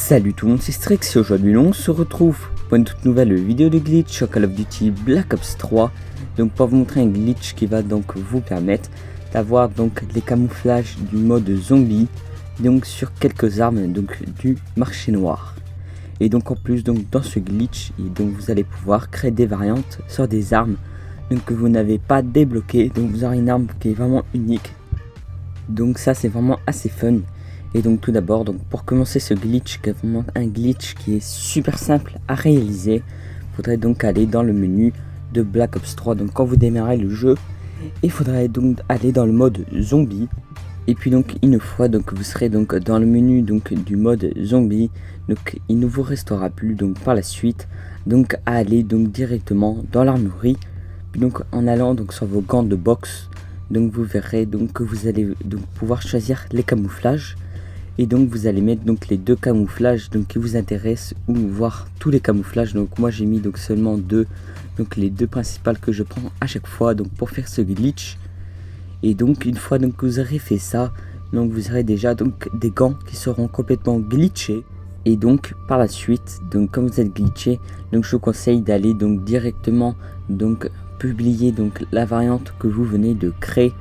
Salut tout le monde, c'est Strix et aujourd'hui on se retrouve pour une toute nouvelle vidéo de glitch sur Call of Duty Black Ops 3. Donc pour vous montrer un glitch qui va donc vous permettre d'avoir donc les camouflages du mode zombie donc sur quelques armes donc du marché noir. Et donc en plus donc dans ce glitch donc vous allez pouvoir créer des variantes sur des armes donc que vous n'avez pas débloquées. Donc vous aurez une arme qui est vraiment unique. Donc ça c'est vraiment assez fun. Et donc tout d'abord, donc pour commencer ce glitch, qui est vraiment un glitch qui est super simple à réaliser, il faudrait donc aller dans le menu de Black Ops 3. Donc quand vous démarrez le jeu, il faudrait donc aller dans le mode zombie. Et puis donc une fois donc vous serez donc dans le menu donc du mode zombie, donc il ne vous restera plus donc par la suite donc à aller donc directement dans l'armurerie. Puis donc en allant donc sur vos gants de boxe, donc vous verrez donc que vous allez donc pouvoir choisir les camouflages. Et donc vous allez mettre donc les deux camouflages donc qui vous intéressent ou voir tous les camouflages. Donc moi j'ai mis donc seulement deux, donc les deux principales que je prends à chaque fois donc pour faire ce glitch. Et donc une fois donc que vous aurez fait ça, donc vous aurez déjà donc des gants qui seront complètement glitchés. Et donc par la suite, donc comme vous êtes glitché, donc je vous conseille d'aller donc directement donc publier donc la variante que vous venez de créer.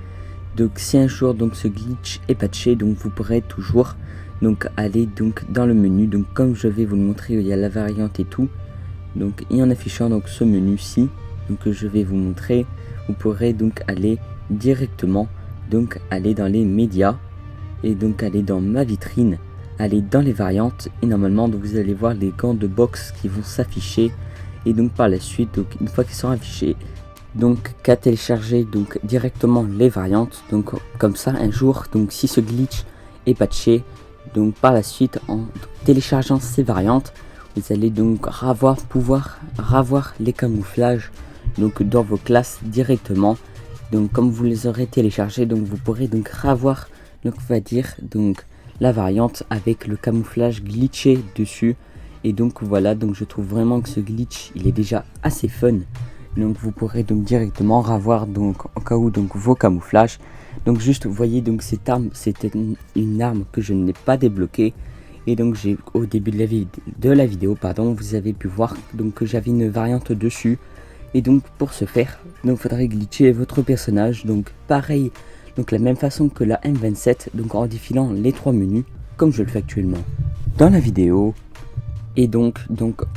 Donc si un jour donc ce glitch est patché, donc vous pourrez toujours donc aller donc dans le menu. Donc comme je vais vous le montrer, il y a la variante et tout. Donc et en affichant donc ce menu-ci, donc que je vais vous montrer, vous pourrez donc aller directement donc aller dans les médias et donc aller dans ma vitrine, aller dans les variantes et normalement donc vous allez voir les gants de boxe qui vont s'afficher. Et donc par la suite, donc une fois qu'ils sont affichés, donc qu'à télécharger donc directement les variantes. Donc comme ça un jour donc si ce glitch est patché, donc par la suite en téléchargeant ces variantes, vous allez donc pouvoir revoir les camouflages donc dans vos classes directement. Donc comme vous les aurez téléchargés, donc vous pourrez donc revoir donc on va dire donc la variante avec le camouflage glitché dessus. Et donc voilà, donc je trouve vraiment que ce glitch il est déjà assez fun. Donc vous pourrez donc directement revoir donc en cas où donc vos camouflages. Donc juste vous voyez donc cette arme, c'était une arme que je n'ai pas débloquée. Et donc j'ai au début de la vidéo pardon, vous avez pu voir donc que j'avais une variante dessus. Et donc pour ce faire, donc faudrait glitcher votre personnage. Donc pareil, donc la même façon que la M27, donc en défilant les trois menus comme je le fais actuellement dans la vidéo. Et donc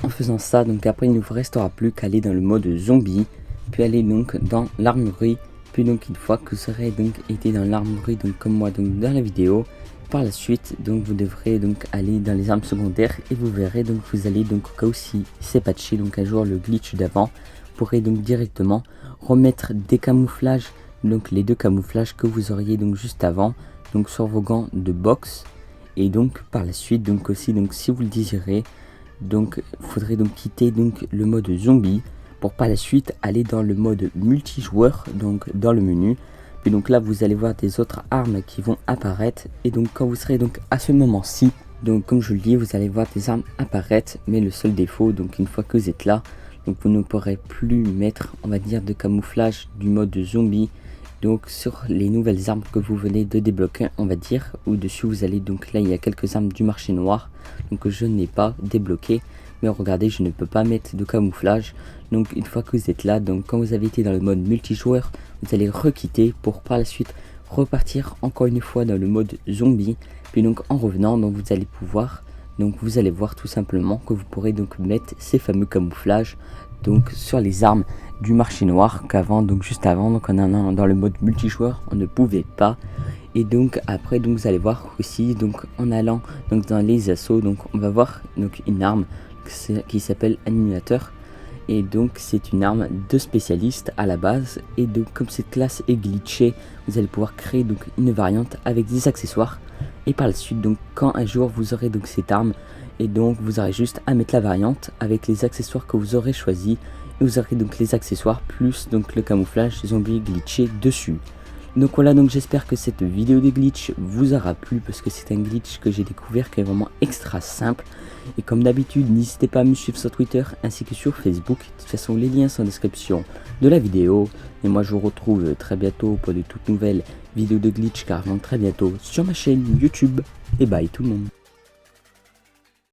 en faisant ça, donc après il ne vous restera plus qu'à aller dans le mode zombie, puis aller donc dans l'armurerie. Puis donc une fois que vous aurez donc été dans l'armurerie donc comme moi donc dans la vidéo, par la suite donc vous devrez donc aller dans les armes secondaires et vous verrez donc vous allez donc au cas où si c'est patché donc un jour le glitch d'avant, vous pourrez donc directement remettre des camouflages, donc les deux camouflages que vous auriez donc juste avant donc sur vos gants de boxe. Et donc par la suite donc aussi donc si vous le désirez, donc il faudrait donc quitter donc le mode zombie pour par la suite aller dans le mode multijoueur donc dans le menu. Puis donc là vous allez voir des autres armes qui vont apparaître. Et donc quand vous serez donc à ce moment-ci, donc comme je le dis, vous allez voir des armes apparaître. Mais le seul défaut, donc une fois que vous êtes là, donc vous ne pourrez plus mettre on va dire de camouflage du mode zombie donc sur les nouvelles armes que vous venez de débloquer on va dire. Ou dessus vous allez donc là il y a quelques armes du marché noir donc que je n'ai pas débloqué. Mais regardez, je ne peux pas mettre de camouflage. Donc une fois que vous êtes là, donc quand vous avez été dans le mode multijoueur, vous allez requitter pour par la suite repartir encore une fois dans le mode zombie. Puis donc en revenant, donc vous allez pouvoir, donc vous allez voir tout simplement que vous pourrez donc mettre ces fameux camouflages donc sur les armes du marché noir qu'avant donc juste avant donc en allant dans le mode multijoueur on ne pouvait pas. Et donc après donc vous allez voir aussi donc en allant donc dans les assauts, donc on va voir donc une arme qui s'appelle animateur. Et donc c'est une arme de spécialiste à la base. Et donc comme cette classe est glitchée, vous allez pouvoir créer donc une variante avec des accessoires. Et par la suite donc quand un jour vous aurez donc cette arme, et donc vous aurez juste à mettre la variante avec les accessoires que vous aurez choisi. Et vous aurez donc les accessoires plus donc le camouflage zombie glitché dessus. Donc voilà, donc j'espère que cette vidéo de glitch vous aura plu parce que c'est un glitch que j'ai découvert qui est vraiment extra simple. Et comme d'habitude, n'hésitez pas à me suivre sur Twitter ainsi que sur Facebook. De toute façon, les liens sont en description de la vidéo. Et moi je vous retrouve très bientôt pour de toutes nouvelles vidéos de glitch carrément très bientôt sur ma chaîne YouTube. Et bye tout le monde.